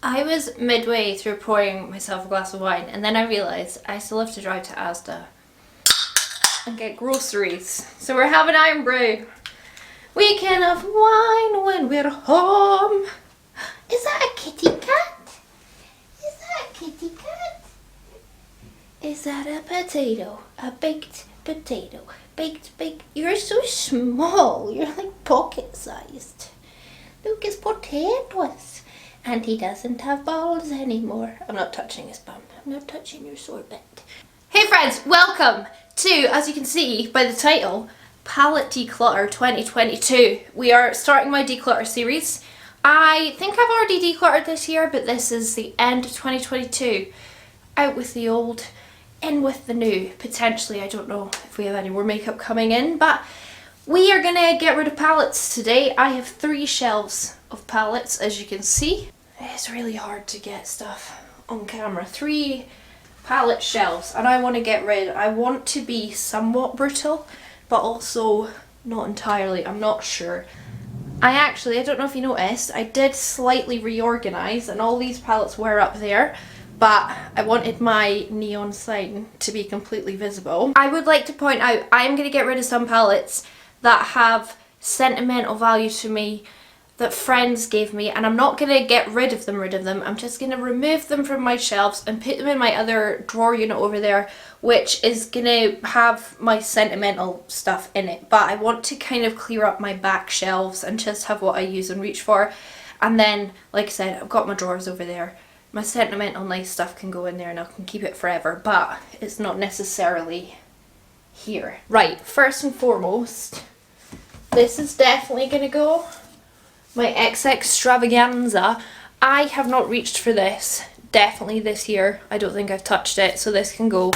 I was midway through pouring myself a glass of wine and then I realised I still have to drive to Asda and get groceries. So we're having iron brew. We can have wine when we're home. Is that a kitty cat? Is that a kitty cat? Is that a potato? A baked potato. Baked. You're so small. You're like pocket sized. Look, it's potatoes. And he doesn't have balls anymore. I'm not touching his bum. I'm not touching your sorbet. Hey friends, welcome to, as you can see by the title, Palette Declutter 2022. We are starting my declutter series. I think I've already decluttered this year, but this is the end of 2022. Out with the old, in with the new. Potentially, I don't know if we have any more makeup coming in, but we are gonna get rid of palettes today. I have 3 shelves of palettes, as you can see. It's really hard to get stuff on camera. 3 palette shelves, and I want to get rid. I want to be somewhat brutal, but also not entirely. I'm not sure. I don't know if you noticed, I did slightly reorganise, and all these palettes were up there, but I wanted my neon sign to be completely visible. I would like to point out, I am going to get rid of some palettes that have sentimental value to me that friends gave me, and I'm not going to get rid of them. I'm just going to remove them from my shelves and put them in my other drawer unit over there, which is going to have my sentimental stuff in it. But I want to kind of clear up my back shelves and just have what I use and reach for. And then, like I said, I've got my drawers over there. My sentimental nice stuff can go in there and I can keep it forever, but it's not necessarily here. Right, first and foremost, this is definitely going to go. My XX Extravaganza. I have not reached for this definitely this year. I don't think I've touched it, so this can go.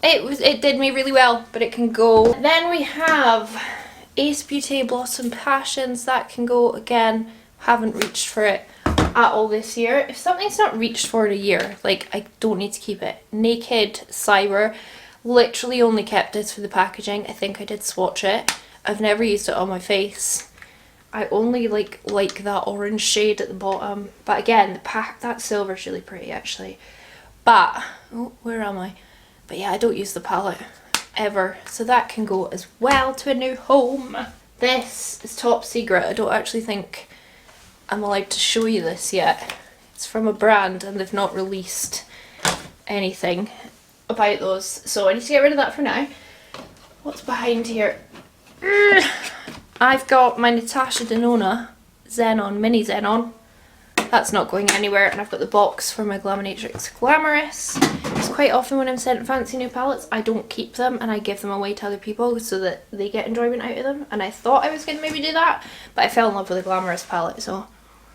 It did me really well, but it can go. Then we have Ace Beauty Blossom Passions. That can go again. Haven't reached for it at all this year. If something's not reached for in a year, like, I don't need to keep it. Naked Cyber. Literally only kept this for the packaging. I think I did swatch it. I've never used it on my face. I only like that orange shade at the bottom, but again, the pack, that silver's really pretty actually. But oh, where am I? But yeah, I don't use the palette ever, so that can go as well to a new home. This is top secret. I don't actually think I'm allowed to show you this yet. It's from a brand and they've not released anything about those, so I need to get rid of that for now. What's behind here? I've got my Natasha Denona Xenon, Mini Xenon. That's not going anywhere, and I've got the box for my Glaminatrix Glamorous. It's quite often when I'm sent fancy new palettes, I don't keep them and I give them away to other people so that they get enjoyment out of them. And I thought I was going to maybe do that, but I fell in love with the Glamorous palette, so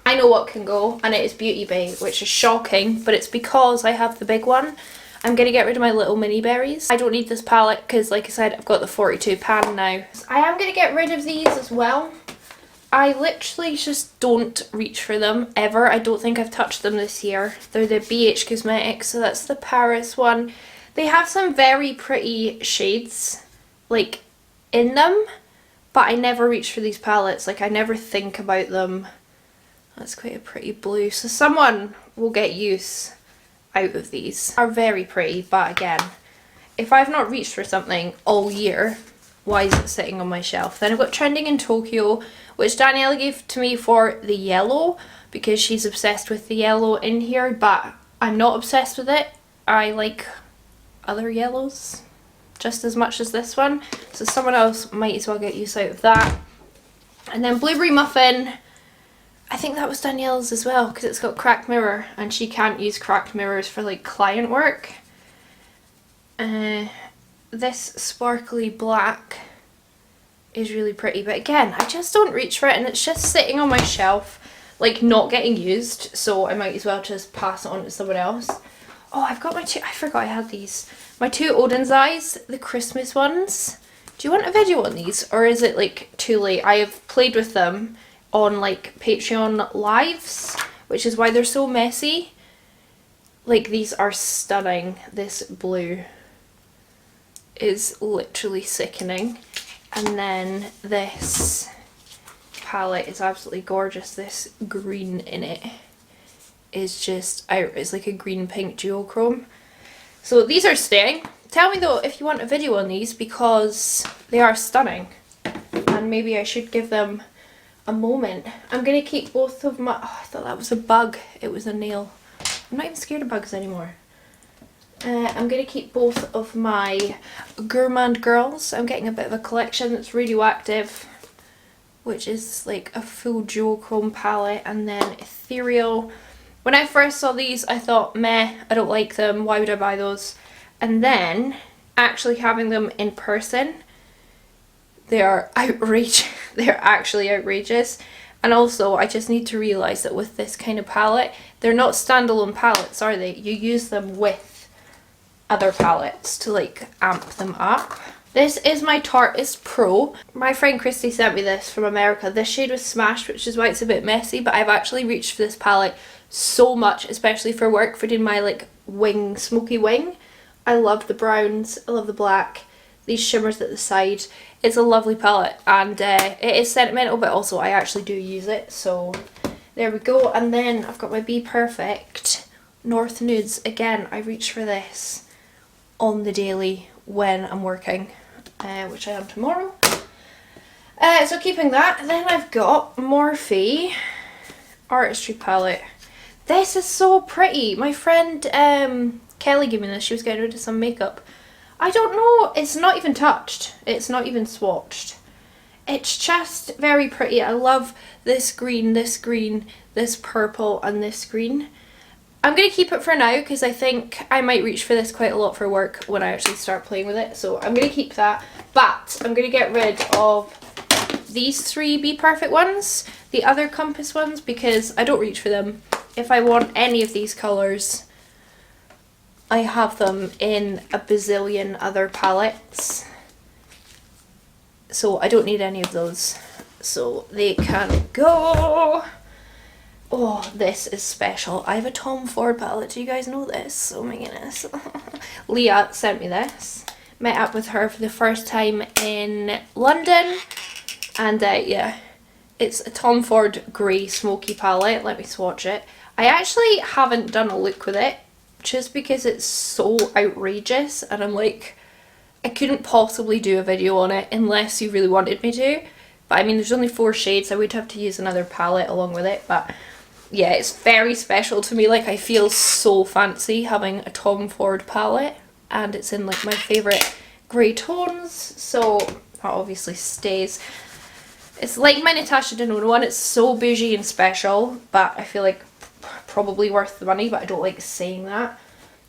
I know what can go, and it is Beauty Bay, which is shocking, but it's because I have the big one. I'm going to get rid of my little mini berries. I don't need this palette because, like I said, I've got the 42 pan now. I am going to get rid of these as well. I literally just don't reach for them ever. I don't think I've touched them this year. They're the BH Cosmetics, so that's the Paris one. They have some very pretty shades, like, in them, but I never reach for these palettes. Like, I never think about them. That's quite a pretty blue. So someone will get use out of these. Are very pretty, but again, if I've not reached for something all year, why is it sitting on my shelf? Then I've got Trending in Tokyo, which Daniela gave to me for the yellow because she's obsessed with the yellow in here, but I'm not obsessed with it. I like other yellows just as much as this one, so someone else might as well get use out of that. And then Blueberry Muffin, I think that was Danielle's as well because it's got cracked mirror and she can't use cracked mirrors for like client work. This sparkly black is really pretty, but again, I just don't reach for it and it's just sitting on my shelf, like not getting used, so I might as well just pass it on to someone else. Oh, I've got my 2, I forgot I had these. My 2 Odin's Eyes, the Christmas ones. Do you want a video on these or is it like too late? I have played with them on like Patreon lives, which is why they're so messy. Like, these are stunning. This blue is literally sickening, and then this palette is absolutely gorgeous. This green in it is just out. It's like a green pink duochrome. So these are staying. Tell me though if you want a video on these, because they are stunning and maybe I should give them a moment. I'm going to keep both of my... Oh, I thought that was a bug. It was a nail. I'm not even scared of bugs anymore. I'm going to keep both of my Gourmand Girls. I'm getting a bit of a collection that's radioactive, which is like a full duochrome palette, and then Ethereal. When I first saw these, I thought, meh, I don't like them, why would I buy those? And then, actually having them in person, they are outrageous. They're actually outrageous. And also, I just need to realise that with this kind of palette, they're not standalone palettes, are they? You use them with other palettes to like amp them up. This is my Tarteist Pro. My friend Christy sent me this from America. This shade was Smashed, which is why it's a bit messy, but I've actually reached for this palette so much, especially for work, for doing my like wing, smoky wing. I love the browns, I love the black, these shimmers at the side. It's a lovely palette, and it is sentimental, but also I actually do use it, so there we go. And then I've got my Be Perfect North Nudes. Again, I reach for this on the daily when I'm working, which I am tomorrow. So keeping that. And then I've got Morphe Artistry palette. This is so pretty. My friend Kelly gave me this. She was getting rid of some makeup. I don't know, it's not even touched. It's not even swatched. It's just very pretty. I love this green, this purple, and this green. I'm going to keep it for now because I think I might reach for this quite a lot for work when I actually start playing with it. So I'm going to keep that. But I'm going to get rid of these three Be Perfect ones, the other Compass ones, because I don't reach for them. If I want any of these colours, I have them in a bazillion other palettes. So I don't need any of those. So they can go. Oh, this is special. I have a Tom Ford palette. Do you guys know this? Oh my goodness. Leah sent me this. Met up with her for the first time in London. And yeah, it's a Tom Ford grey smoky palette. Let me swatch it. I actually haven't done a look with it just because it's so outrageous. And I'm like, I couldn't possibly do a video on it unless you really wanted me to. But I mean, there's only 4 shades. I would have to use another palette along with it. But yeah, it's very special to me. Like, I feel so fancy having a Tom Ford palette, and it's in like my favourite grey tones, so that obviously stays. It's like my Natasha Denona one. It's so bougie and special, but I feel like probably worth the money, but I don't like saying that.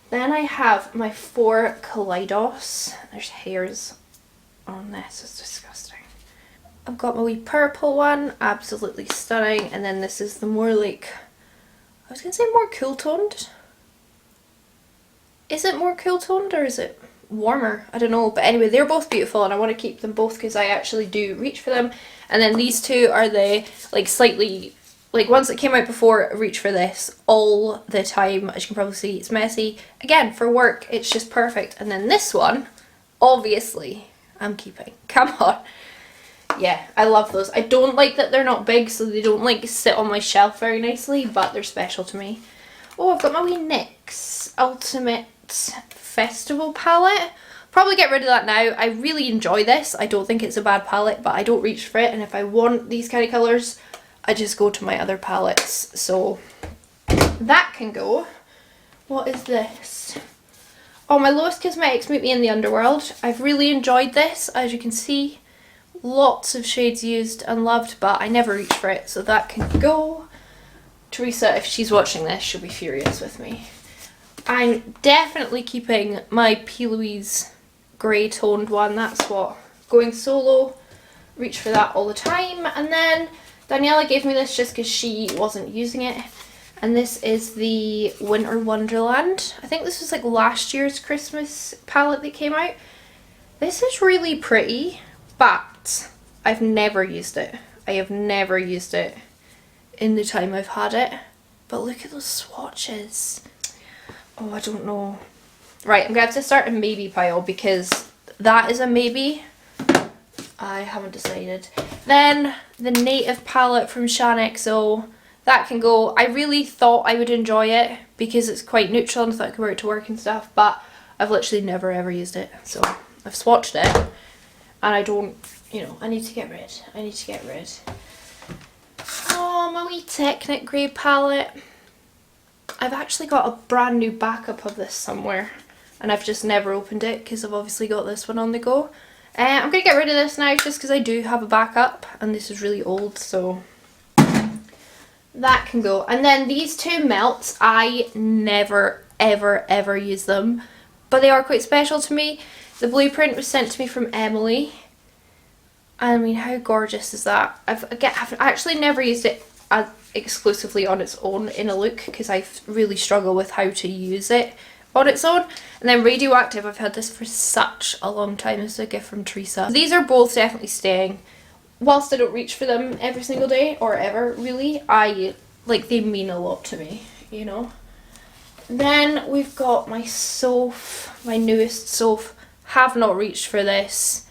Then I have my 4 Kaleidos. There's hairs on this, it's disgusting. I've got my wee purple one, absolutely stunning, and then this is the more like, I was going to say more cool toned. Is it more cool toned or is it warmer? I don't know, but anyway, they're both beautiful and I want to keep them both because I actually do reach for them. And then these two are the like slightly, like ones that came out before. I reach for this all the time. As you can probably see, it's messy. Again, for work, it's just perfect. And then this one, obviously, I'm keeping. Come on. Yeah, I love those. I don't like that they're not big, so they don't like sit on my shelf very nicely, but they're special to me. Oh, I've got my wee NYX Ultimate Festival palette. Probably get rid of that now. I really enjoy this. I don't think it's a bad palette, but I don't reach for it, and if I want these kind of colours, I just go to my other palettes. So that can go. What is this? Oh, my Lowest Cosmetics Meet Me in the Underworld. I've really enjoyed this, as you can see. Lots of shades used and loved, but I never reach for it, so that can go. Teresa, if she's watching this, she'll be furious with me. I'm definitely keeping my P. Louise grey toned one. That's what, going solo, reach for that all the time. And then Daniela gave me this just because she wasn't using it. And this is the Winter Wonderland. I think this was like last year's Christmas palette that came out. This is really pretty, but I've never used it. I have never used it in the time I've had it. But look at those swatches. Oh, I don't know. Right, I'm going to have to start a maybe pile because that is a maybe. I haven't decided. Then the Native palette from Shan XO. that can go. I really thought I would enjoy it because it's quite neutral and I thought I could wear it to work and stuff, but I've literally never ever used it. So I've swatched it and I don't, you know, I need to get rid. Oh, my wee Technic grey palette. I've actually got a brand new backup of this somewhere and I've just never opened it because I've obviously got this one on the go. I'm going to get rid of this now just because I do have a backup and this is really old, so that can go. And then these two melts, I never ever ever use them, but they are quite special to me. The blueprint was sent to me from Emily. I mean, how gorgeous is that? I've actually never used it exclusively on its own in a look because I really struggle with how to use it on its own. And then Radioactive, I've had this for such a long time. This is a gift from Teresa. These are both definitely staying. Whilst I don't reach for them every single day or ever really, they mean a lot to me, you know. Then we've got my Soph, my newest Soph. Have not reached for this.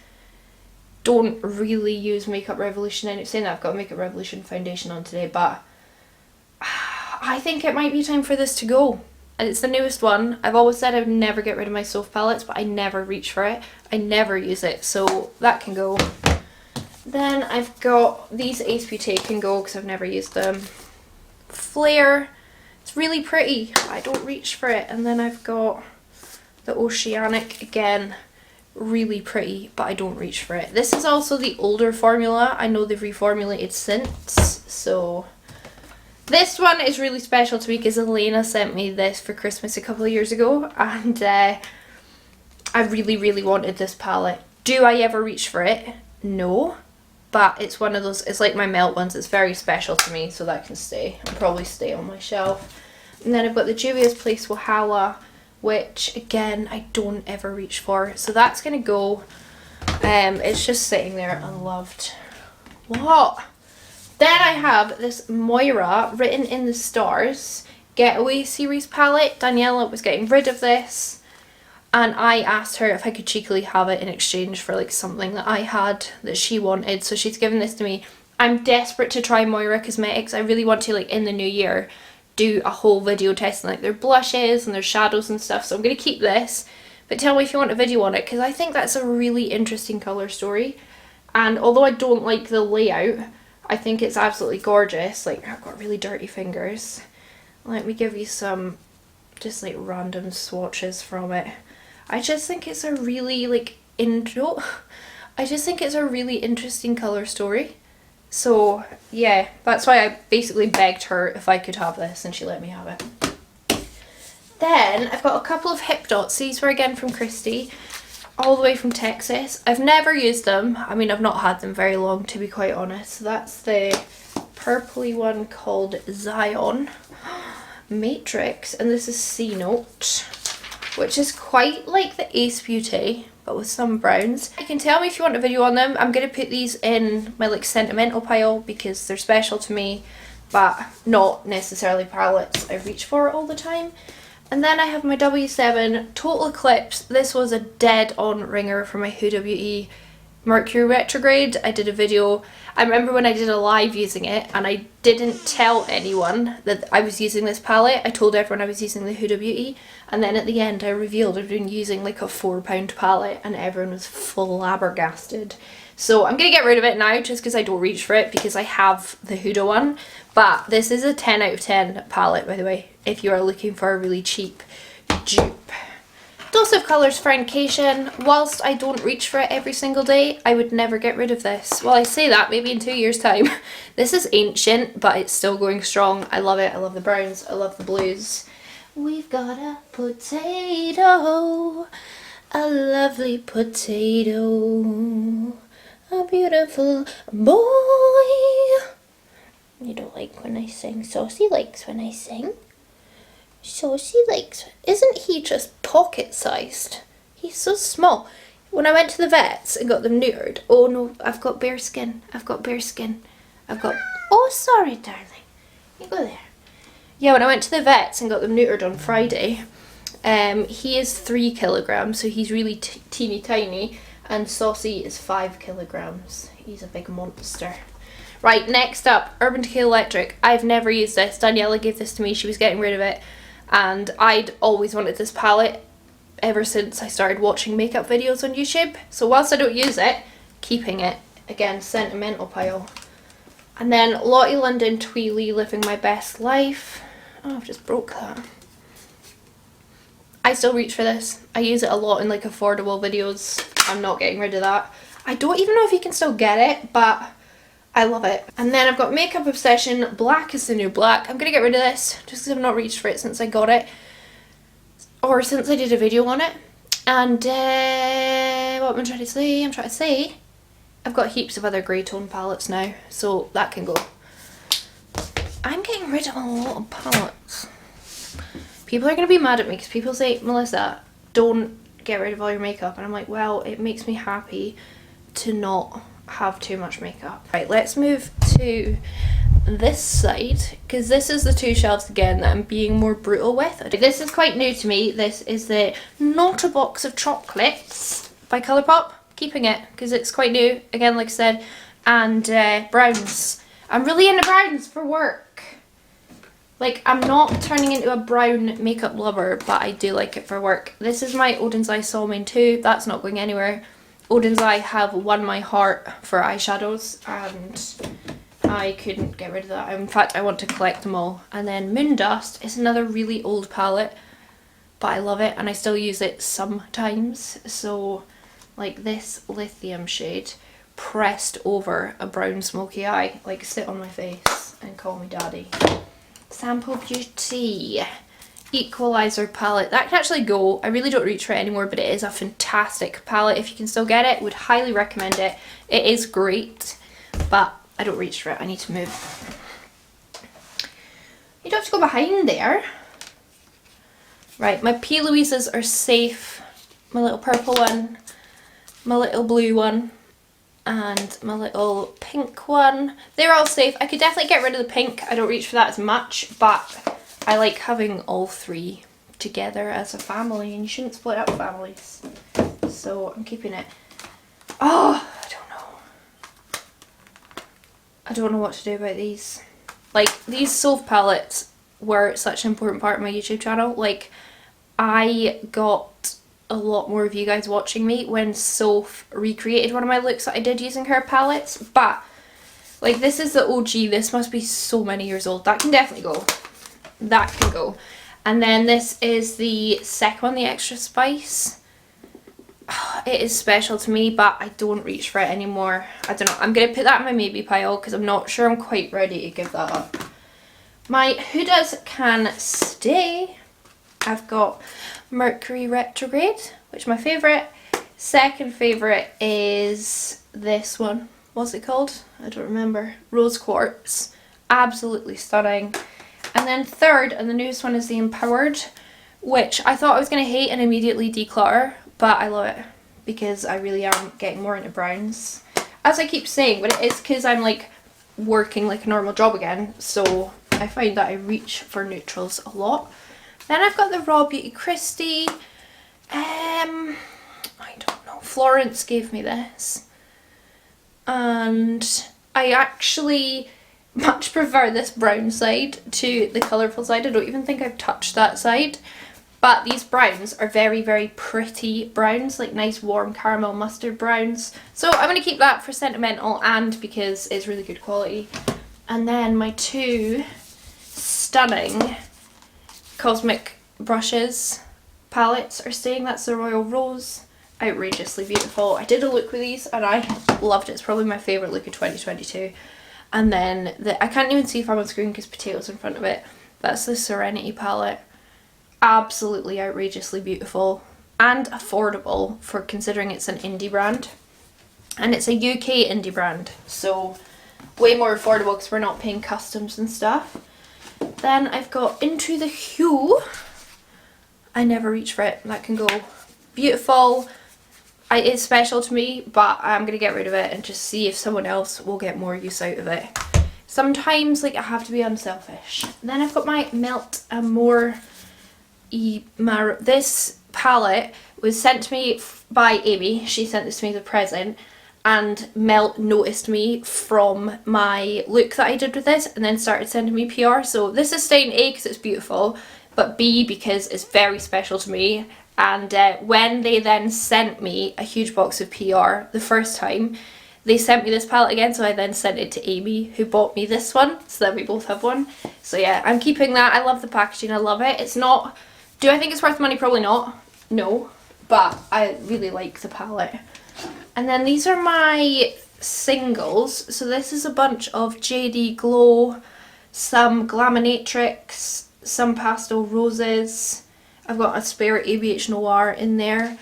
Don't really use Makeup Revolution. I'm saying that I've got a Makeup Revolution foundation on today, but I think it might be time for this to go. And it's the newest one. I've always said I would never get rid of my Soph palettes, but I never reach for it. I never use it, so that can go. Then I've got these Ace Beauté can go because I've never used them. Flare, it's really pretty. I don't reach for it. And then I've got the Oceanic again. Really pretty, but I don't reach for it. This is also the older formula. I know they've reformulated since, so this one is really special to me because Elena sent me this for Christmas a couple of years ago, and I really, really wanted this palette. Do I ever reach for it? No, but it's one of those, it's like my melt ones, it's very special to me, so that can stay. I'll probably stay on my shelf. And then I've got the Juvia's Place Wahala, which again I don't ever reach for, so that's gonna go. It's just sitting there unloved. What? Then I have this Moira Written in the Stars Getaway series palette. Daniela was getting rid of this and I asked her if I could cheekily have it in exchange for like something that I had that she wanted, so she's given this to me. I'm desperate to try Moira Cosmetics. I really want to, like, in the new year do a whole video testing like their blushes and their shadows and stuff, so I'm going to keep this, but tell me if you want a video on it because I think that's a really interesting colour story. And although I don't like the layout, I think it's absolutely gorgeous. Like, I've got really dirty fingers. Let me give you some just like random swatches from it. I just think it's a really I just think it's a really interesting colour story. So yeah, that's why I basically begged her if I could have this and she let me have it. Then I've got a couple of Hip Dots. These were again from Christy, all the way from Texas. I've never used them. I mean, I've not had them very long, to be quite honest. So that's the purpley one called Zion Matrix, and this is C Note, which is quite like the Ace Beauté but with some browns. You can tell me if you want a video on them. I'm going to put these in my like sentimental pile because they're special to me, but not necessarily palettes I reach for all the time. And then I have my W7 Total Eclipse. This was a dead on ringer for my Who WE Mercury retrograde. I did a video, I remember when I did a live using it, and I didn't tell anyone that I was using this palette. I told everyone I was using the Who WE, and then at the end I revealed I'd been using like a £4 palette and everyone was flabbergasted. So I'm going to get rid of it now just because I don't reach for it because I have the Huda one. But this is a 10 out of 10 palette, by the way, if you are looking for a really cheap dupe. Dose of Colours Francation. Whilst I don't reach for it every single day, I would never get rid of this. Well, I say that maybe in 2 years' time. This is ancient, but it's still going strong. I love it. I love the browns. I love the blues. We've got a potato, a lovely potato, a beautiful boy. You don't like when I sing. Saucy likes when I sing. Saucy likes. Isn't he just pocket-sized? He's so small. When I went to the vets and got them neutered, oh no, I've got bare skin. I've got bare skin. I've got... Oh, sorry, darling. You go there. Yeah, when I went to the vets and got them neutered on Friday, he is 3 kilograms, so he's really teeny tiny, and Saucy is 5 kilograms. He's a big monster. Right, next up, Urban Decay Electric. I've never used this. Daniela gave this to me. She was getting rid of it. And I'd always wanted this palette ever since I started watching makeup videos on YouTube. So whilst I don't use it, keeping it. Again, sentimental pile. And then Lottie London Tweely, Living My Best Life. Oh, I've just broke that. I still reach for this. I use it a lot in like affordable videos. I'm not getting rid of that. I don't even know if you can still get it, but I love it. And then I've got Makeup Obsession, Black is the New Black. I'm going to get rid of this just because I've not reached for it since I got it. Or since I did a video on it. And what am I trying to say? I'm trying to say I've got heaps of other grey tone palettes now, so that can go. I'm getting rid of a lot of palettes. People are going to be mad at me because people say, Melissa, don't get rid of all your makeup. And I'm like, well, it makes me happy to not have too much makeup. Right, let's move to this side because this is the two shelves again that I'm being more brutal with. This is quite new to me. This is the Not a Box of Chocolates by Colourpop. Keeping it because it's quite new again, like I said. And browns. I'm really into browns for work. Like, I'm not turning into a brown makeup lover, but I do like it for work. This is my Odin's Eye Soulmane 2. That's not going anywhere. Odin's Eye have won my heart for eyeshadows, and I couldn't get rid of that. In fact, I want to collect them all. And then Moondust is another really old palette, but I love it, and I still use it sometimes. So, like this lithium shade pressed over a brown smoky eye. Like, sit on my face and call me daddy. Sample Beauty Equalizer palette. That can actually go. I really don't reach for it anymore, but it is a fantastic palette. If you can still get it, would highly recommend it. It is great, but I don't reach for it. I need to move. You don't have to go behind there. Right, my P. Louises are safe. My little purple one, my little blue one, and my little pink one. They're all safe. I could definitely get rid of the pink. I don't reach for that as much, but I like having all three together as a family, and you shouldn't split up families. So I'm keeping it. Oh, I don't know what to do about these. Like, these Soph palettes were such an important part of my YouTube channel. Like, I got a lot more of you guys watching me when Soph recreated one of my looks that I did using her palettes, but like, this is the OG. This must be so many years old. That can definitely go. That can go. And then this is the second one, the Extra Spice. It is special to me, but I don't reach for it anymore. I don't know. I'm going to put that in my maybe pile because I'm not sure I'm quite ready to give that up. My Hudas can stay. I've got Mercury Retrograde, which is my favourite. Second favourite is this one. What's it called? I don't remember. Rose Quartz. Absolutely stunning. And then third, and the newest one, is the Empowered, which I thought I was going to hate and immediately declutter, but I love it because I really am getting more into browns. As I keep saying, but it is because I'm like working like a normal job again, so I find that I reach for neutrals a lot. Then I've got the Raw Beauty Christie. I don't know. Florence gave me this. And I actually much prefer this brown side to the colourful side. I don't even think I've touched that side. But these browns are very, very pretty browns. Like nice warm caramel mustard browns. So I'm going to keep that for sentimental and because it's really good quality. And then my two stunning Cosmic Brushes palettes are staying. That's the Royal Rose. Outrageously beautiful. I did a look with these and I loved it. It's probably my favourite look of 2022. And then I can't even see if I'm on screen because potatoes in front of it. That's the Serenity palette. Absolutely outrageously beautiful and affordable for considering it's an indie brand. And it's a UK indie brand, so way more affordable because we're not paying customs and stuff. Then I've got Into the Hue. I never reach for it. That can go. Beautiful. It's special to me, but I'm going to get rid of it and just see if someone else will get more use out of it. Sometimes, like, I have to be unselfish. Then I've got my Melt Amore. This palette was sent to me by Amy. She sent this to me as a present, and Melt noticed me from my look that I did with this and then started sending me PR. So this is staying A because it's beautiful, but B because it's very special to me. And when they then sent me a huge box of PR the first time, they sent me this palette again, so I then sent it to Amy, who bought me this one, so that we both have one. So yeah, I'm keeping that. I love the packaging, I love it. It's not... Do I think it's worth money? Probably not. No. But I really like the palette. And then these are my singles. So this is a bunch of JD Glow, some Glaminatrix, some Pastel Roses. I've got a spare ABH Noir in there.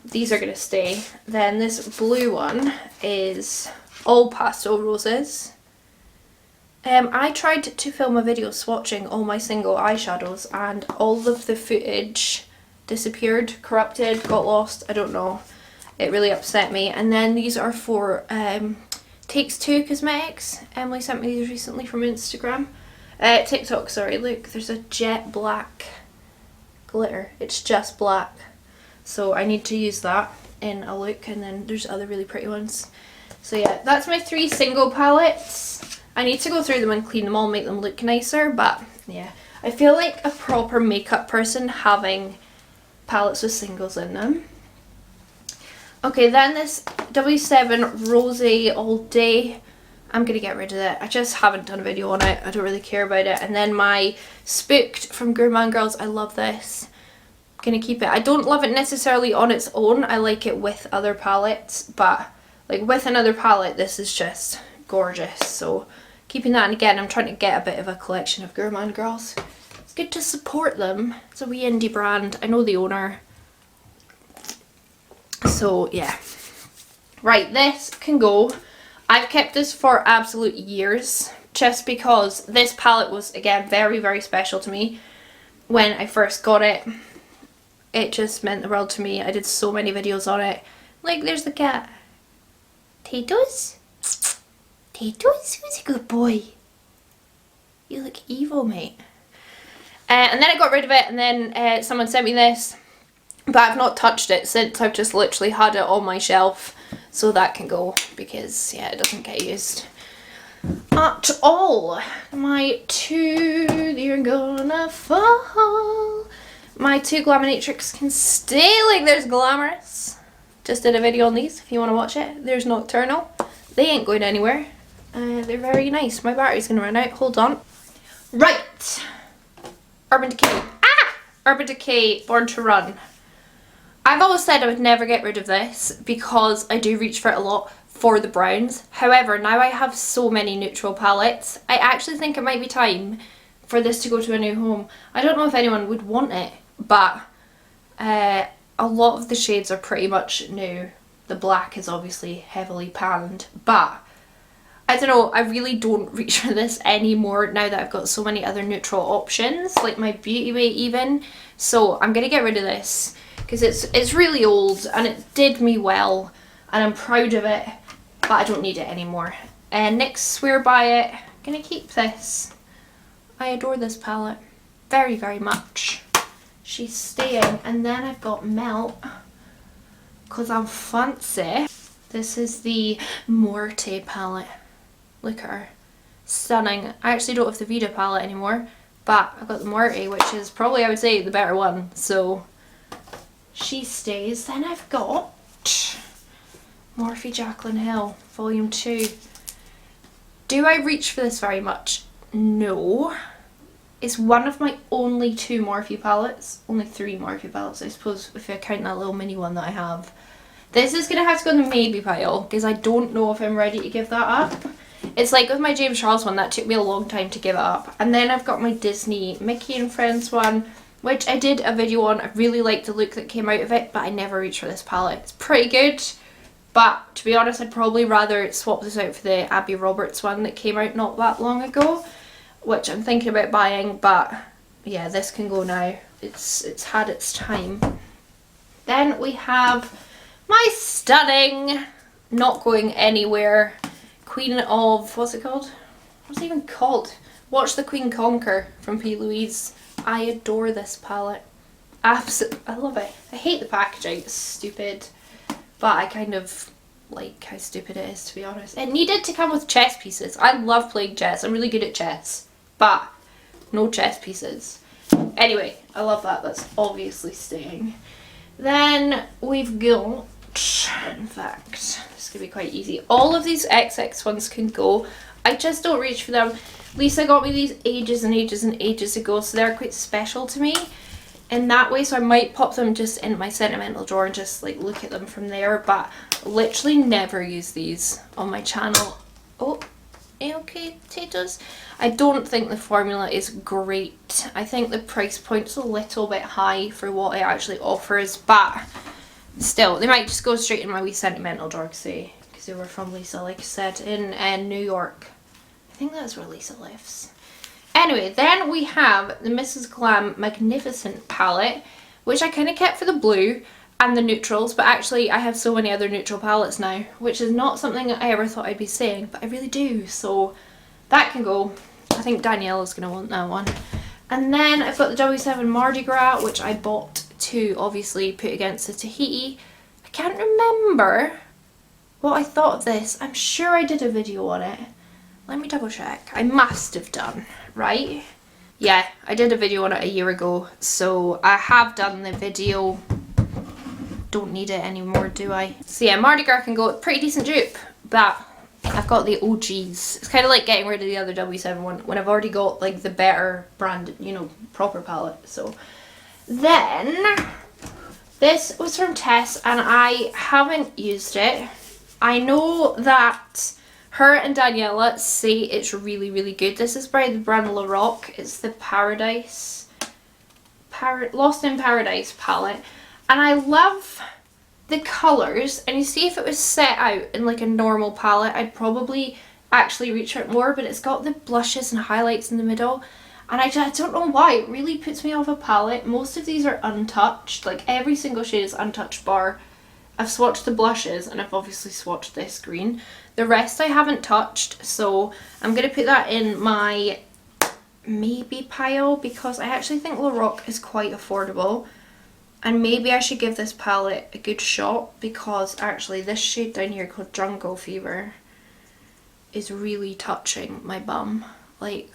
These are going to stay. Then this blue one is all Pastel Roses. I tried to film a video swatching all my single eyeshadows and all of the footage disappeared, corrupted, got lost, I don't know. It really upset me. And then these are for Takes Two Cosmetics. Emily sent me these recently from Instagram. TikTok, sorry. Look, there's a jet black glitter. It's just black. So I need to use that in a look, and then there's other really pretty ones. So yeah, that's my 3 single palettes. I need to go through them and clean them all, make them look nicer, but yeah. I feel like a proper makeup person having palettes with singles in them. Okay, then this W7 Rosé All Day. I'm going to get rid of it. I just haven't done a video on it. I don't really care about it. And then my Spooked from Gourmand Girls. I love this. I'm going to keep it. I don't love it necessarily on its own. I like it with other palettes. But like with another palette, this is just gorgeous. So keeping that. And again, I'm trying to get a bit of a collection of Gourmand Girls. It's good to support them. It's a wee indie brand. I know the owner. So yeah. Right, this can go. I've kept this for absolute years just because this palette was, again, very, very special to me when I first got it. It just meant the world to me. I did so many videos on it. Like, there's the cat. Tatoes? Tatoes? Who's a good boy? You look evil, mate. And then I got rid of it, and then someone sent me this. But I've not touched it since. I've just literally had it on my shelf. So that can go because, yeah, it doesn't get used at all. My 2, they're gonna fall. My 2 Glaminatrix can stay. Like, there's Glamorous. Just did a video on these if you want to watch it. There's Nocturnal. They ain't going anywhere. They're very nice. My battery's gonna run out. Hold on. Right. Urban Decay. Ah! Urban Decay Born to Run. I've always said I would never get rid of this because I do reach for it a lot for the browns. However, now I have so many neutral palettes, I actually think it might be time for this to go to a new home. I don't know if anyone would want it, but a lot of the shades are pretty much new. The black is obviously heavily panned, but I don't know, I really don't reach for this anymore now that I've got so many other neutral options, like my Beauty Bay even. So I'm going to get rid of this. Because it's really old and it did me well and I'm proud of it, but I don't need it anymore. And NYX Swear By It, I'm gonna keep this. I adore this palette very, very much. She's staying. And then I've got Melt because I'm fancy. This is the Morte palette. Look at her. Stunning. I actually don't have the Vida palette anymore, but I've got the Morte, which is probably, I would say, the better one. So she stays. Then I've got Morphe Jaclyn Hill Volume 2. Do I reach for this very much? No. It's one of my only 2 Morphe palettes. Only 3 Morphe palettes, I suppose, if I count that little mini one that I have. This is going to have to go in the maybe pile because I don't know if I'm ready to give that up. It's like with my James Charles one, that took me a long time to give it up. And then I've got my Disney Mickey and Friends one, which I did a video on. I really liked the look that came out of it, but I never reached for this palette. It's pretty good, but to be honest, I'd probably rather swap this out for the Abby Roberts one that came out not that long ago, which I'm thinking about buying, but yeah, this can go now. It's had its time. Then we have my stunning, not going anywhere, Queen of, what's it called? What's it even called? Watch the Queen Conquer from P. Louise. I adore this palette. Absolutely, I love it. I hate the packaging, it's stupid. But I kind of like how stupid it is, to be honest. It needed to come with chess pieces. I love playing chess. I'm really good at chess. But no chess pieces. Anyway, I love that. That's obviously staying. Then we've got, in fact, this is going to be quite easy. All of these XX ones can go. I just don't reach for them. Lisa got me these ages and ages and ages ago, so they're quite special to me in that way. So I might pop them just in my sentimental drawer and just like look at them from there, but literally never use these on my channel. Oh, okay, potatoes. I don't think the formula is great. I think the price point's a little bit high for what it actually offers, but still, they might just go straight in my wee sentimental drawer, say, because they were from Lisa, like I said, in New York. I think that's where Lisa lives. Anyway, then we have the Mrs. Glam Magnificent palette, which I kind of kept for the blue and the neutrals, but actually I have so many other neutral palettes now, which is not something I ever thought I'd be saying, but I really do, so that can go. I think Daniela's going to want that one. And then I've got the W7 Mardi Gras, which I bought to obviously put against the Tahiti. I can't remember what I thought of this. I'm sure I did a video on it. Let me double check. I must have done, right? Yeah, I did a video on it a year ago, so I have done the video. Don't need it anymore, do I? So yeah, Mardi Gras can go. Pretty decent dupe, but I've got the OGs. It's kind of like getting rid of the other W7 one when I've already got like the better brand, you know, proper palette. So then this was from Tess and I haven't used it. I know that her and Daniela say it's really, really good. This is by the brand La Roque. It's the Lost in Paradise palette. And I love the colours. And you see, if it was set out in like a normal palette, I'd probably actually reach for it more. But it's got the blushes and highlights in the middle. And I don't know why. It really puts me off a palette. Most of these are untouched. Like every single shade is untouched bar. I've swatched the blushes and I've obviously swatched this green. The rest I haven't touched, so I'm going to put that in my maybe pile because I actually think La Roque is quite affordable. And maybe I should give this palette a good shot because actually this shade down here called Jungle Fever is really touching my bum. Like,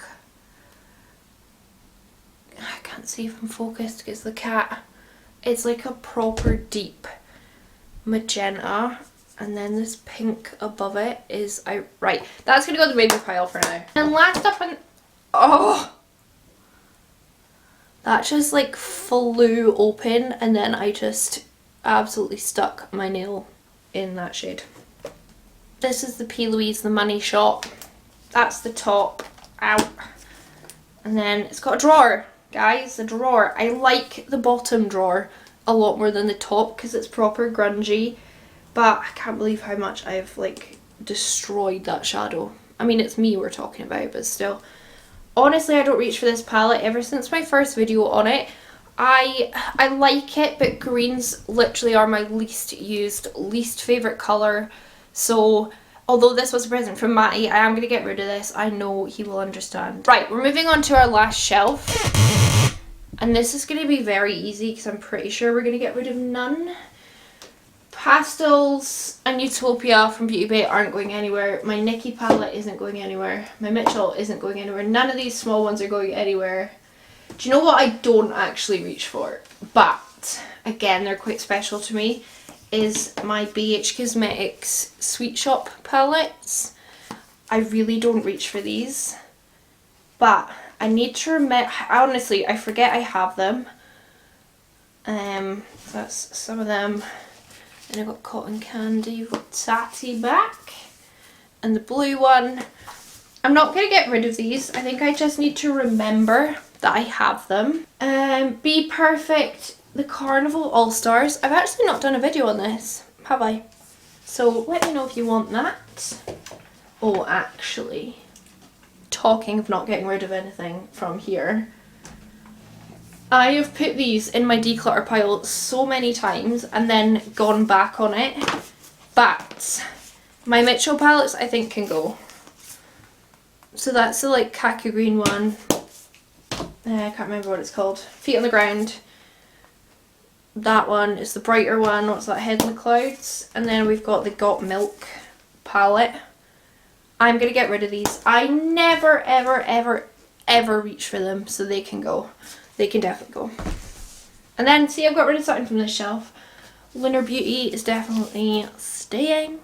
I can't see if I'm focused because the cat, it's like a proper deep magenta, and then this pink above it is out. Right, that's gonna go in the baby pile for now. And last up, on oh, that just like flew open, and then I just absolutely stuck my nail in that shade. This is the P. Louise The Money Shot. That's the top out, and then it's got a drawer, guys. A drawer. I like the bottom drawer a lot more than the top because it's proper grungy, but I can't believe how much I've like destroyed that shadow. I mean, it's me we're talking about, but still. Honestly, I don't reach for this palette ever since my first video on it. I like it, but greens literally are my least used, least favourite colour. So although this was a present from Matty, I am going to get rid of this. I know he will understand. Right, we're moving on to our last shelf. And this is going to be very easy because I'm pretty sure we're going to get rid of none. Pastels and Utopia from Beauty Bay aren't going anywhere. My Nikki palette isn't going anywhere. My Mitchell isn't going anywhere. None of these small ones are going anywhere. Do you know what I don't actually reach for? But, again, they're quite special to me. Is my BH Cosmetics Sweet Shop palettes. I really don't reach for these. But I need to remember, honestly, I forget I have them. That's some of them. And I've got Cotton Candy, you've got Tati back. And the blue one. I'm not going to get rid of these. I think I just need to remember that I have them. Be Perfect, the Carnival All Stars. I've actually not done a video on this, have I? So let me know if you want that. Oh, actually, talking of not getting rid of anything from here, I have put these in my declutter pile so many times and then gone back on it, but my Mitchell palettes I think can go. So that's the like khaki green one. I can't remember what it's called. Feet on the Ground. that one is the brighter one. What's that? Head in the Clouds. And then we've got the Got Milk palette. I'm going to get rid of these. I never, ever, ever, ever reach for them, so they can go. They can definitely go. And then, see, I've got rid of something from this shelf. Lunar Beauty is definitely staying.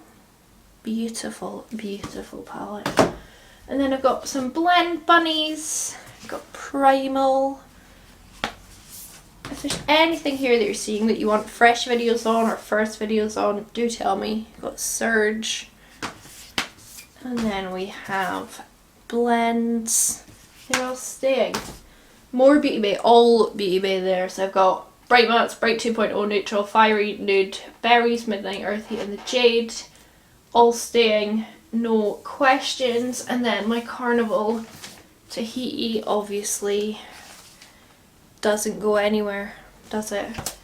Beautiful, beautiful palette. And then I've got some Blend Bunnies. I've got Primal. If there's anything here that you're seeing that you want fresh videos on or first videos on, do tell me. I've got Surge. And then we have blends. They're all staying. More Beauty Bay, all Beauty Bay there. So I've got Bright Mattes, Bright 2.0 Neutral, Fiery Nude, Berries, Midnight Earthy, and the Jade. All staying, no questions. And then my Carnival Tahiti obviously doesn't go anywhere, does it?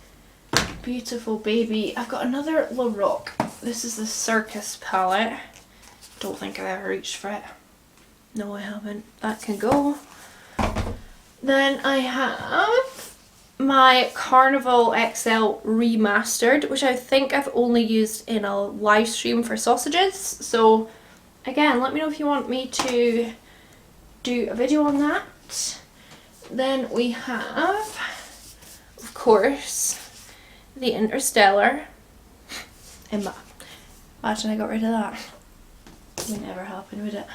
Beautiful baby. I've got another La Roque. This is the Circus palette. Don't think I've ever reached for it. No, I haven't. That can go. Then I have my Carnival XL Remastered, which I think I've only used in a live stream for sausages. So again, let me know if you want me to do a video on that. Then we have, of course, the Interstellar. Imagine I got rid of that. Would never happen, would it?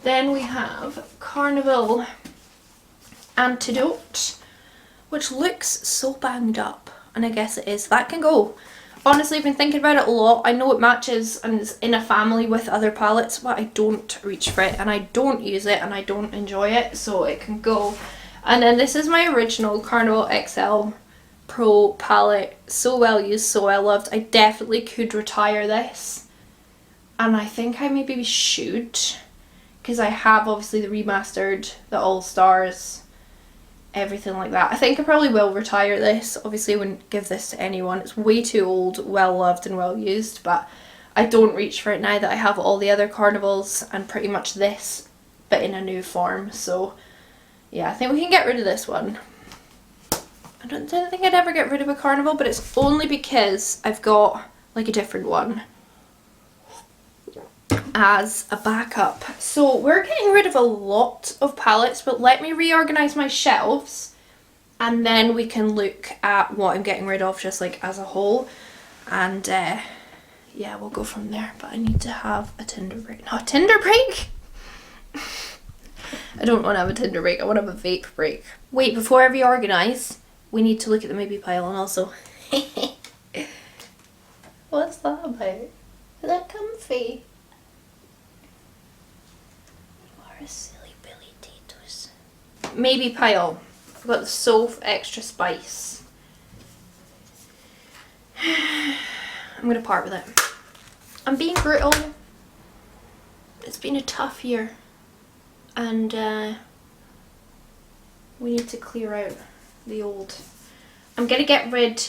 Then we have Carnival Antidote, which looks so banged up, and I guess it is. That can go. Honestly, I've been thinking about it a lot. I know it matches and is in a family with other palettes, but I don't reach for it, and I don't use it, and I don't enjoy it, so it can go. And then this is my original Carnival XL Pro palette. So well used, so well loved. I definitely could retire this. And I think I maybe should, because I have obviously the remastered, the All Stars, everything like that. I think I probably will retire this. Obviously I wouldn't give this to anyone. It's way too old, well loved and well used, but I don't reach for it now that I have all the other Carnivals and pretty much this, but in a new form. So yeah, I think we can get rid of this one. I don't think I'd ever get rid of a Carnival, but it's only because I've got like a different one as a backup. So we're getting rid of a lot of palettes, but let me reorganize my shelves and then we can look at what I'm getting rid of just like as a whole, and yeah, we'll go from there. But I need to have a Tinder break. No, a Tinder break? I don't want to have a Tinder break, I want to have a vape break. Wait, before I reorganize, we need to look at the maybe pile and also what's that about? Is that comfy? A silly Billy Titus. Maybe pile. I've got the Soph Extra Spice. I'm gonna part with it. I'm being brutal. It's been a tough year, and we need to clear out the old. I'm gonna get rid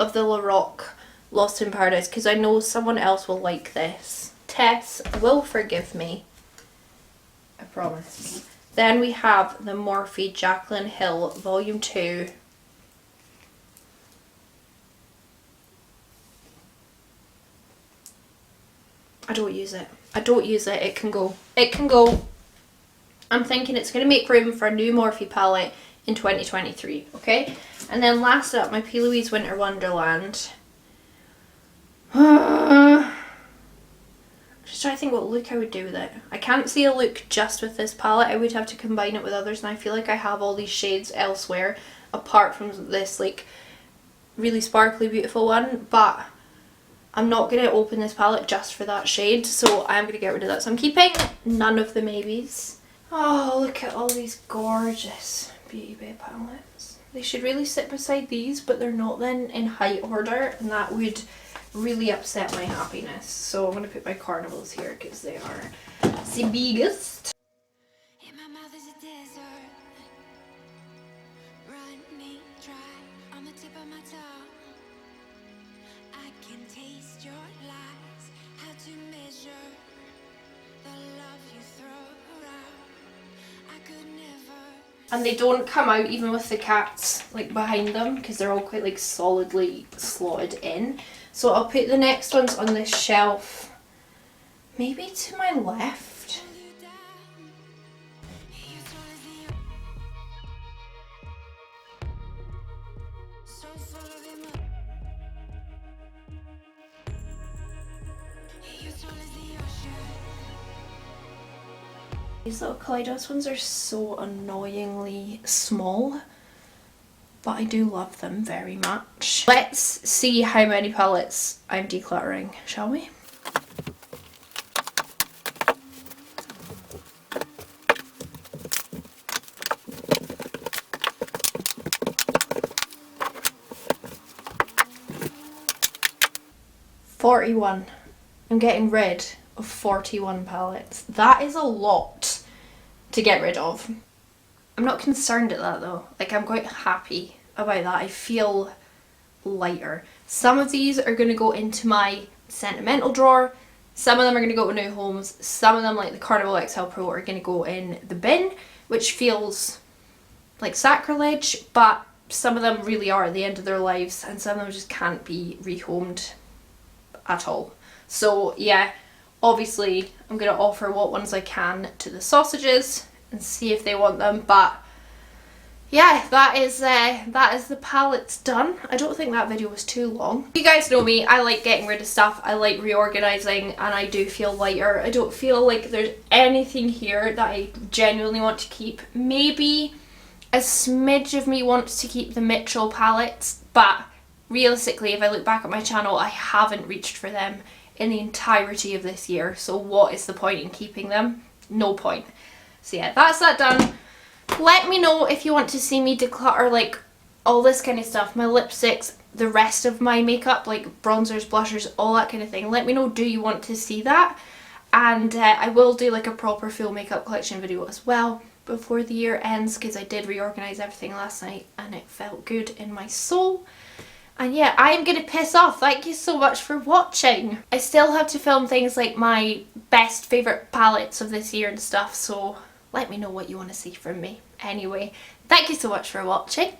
of the La Roque Lost in Paradise because I know someone else will like this. Tess will forgive me. I promise. Then we have the Morphe Jaclyn Hill Volume 2. I don't use it. I don't use it. It can go. It can go. I'm thinking it's going to make room for a new Morphe palette in 2023, okay? And then last up, my P. Louise Winter Wonderland. Just trying to think what look I would do with it. I can't see a look just with this palette. I would have to combine it with others, and I feel like I have all these shades elsewhere apart from this like really sparkly beautiful one, but I'm not going to open this palette just for that shade, so I'm going to get rid of that. So I'm keeping none of the maybes. Oh, look at all these gorgeous Beauty Bay palettes. They should really sit beside these, but they're not then in height order, and that would really upset my happiness. So I'm going to put my Carnivals here because they are the biggest. In my mouth is a desert, running dry on the tip of my tongue. I can taste your lies, how to measure the love you throw around. I could never. and they don't come out even with the cats like behind them because they're all quite like solidly slotted in. So I'll put the next ones on this shelf, maybe to my left. These little Kaleidos ones are so annoyingly small, but I do love them very much. Let's see how many palettes I'm decluttering, shall we? $41. I'm getting rid of 41 palettes. That is a lot to get rid of. I'm not concerned at that though. Like, I'm quite happy about that. I feel lighter. Some of these are going to go into my sentimental drawer. Some of them are going to go to new homes. Some of them, like the Carnival XL Pro, are going to go in the bin, which feels like sacrilege, but some of them really are at the end of their lives, and some of them just can't be rehomed at all. So yeah, obviously I'm going to offer what ones I can to the sausages and see if they want them, but yeah, that is the palettes done. I don't think that video was too long. You guys know me, I like getting rid of stuff, I like reorganizing, and I do feel lighter. I don't feel like there's anything here that I genuinely want to keep. Maybe a smidge of me wants to keep the Mitchell palettes, but realistically, if I look back at my channel, I haven't reached for them in the entirety of this year, so what is the point in keeping them? No point. So yeah, that's that done. Let me know if you want to see me declutter like all this kind of stuff, my lipsticks, the rest of my makeup, like bronzers, blushers, all that kind of thing. Let me know, do you want to see that? And I will do like a proper full makeup collection video as well before the year ends, because I did reorganize everything last night and it felt good in my soul. And yeah, I'm gonna piss off. Thank you so much for watching. I still have to film things like my best favourite palettes of this year and stuff, so let me know what you want to see from me. Anyway, thank you so much for watching.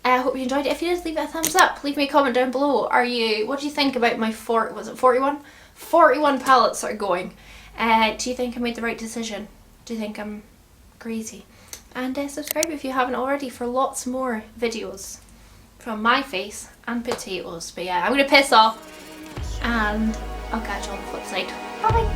I hope you enjoyed it. If you did, leave it a thumbs up. Leave me a comment down below. What do you think about my 41 palettes that are going? Do you think I made the right decision? Do you think I'm crazy? And subscribe if you haven't already for lots more videos from my face and potatoes. But yeah, I'm gonna piss off and I'll catch you on the flip side. Bye!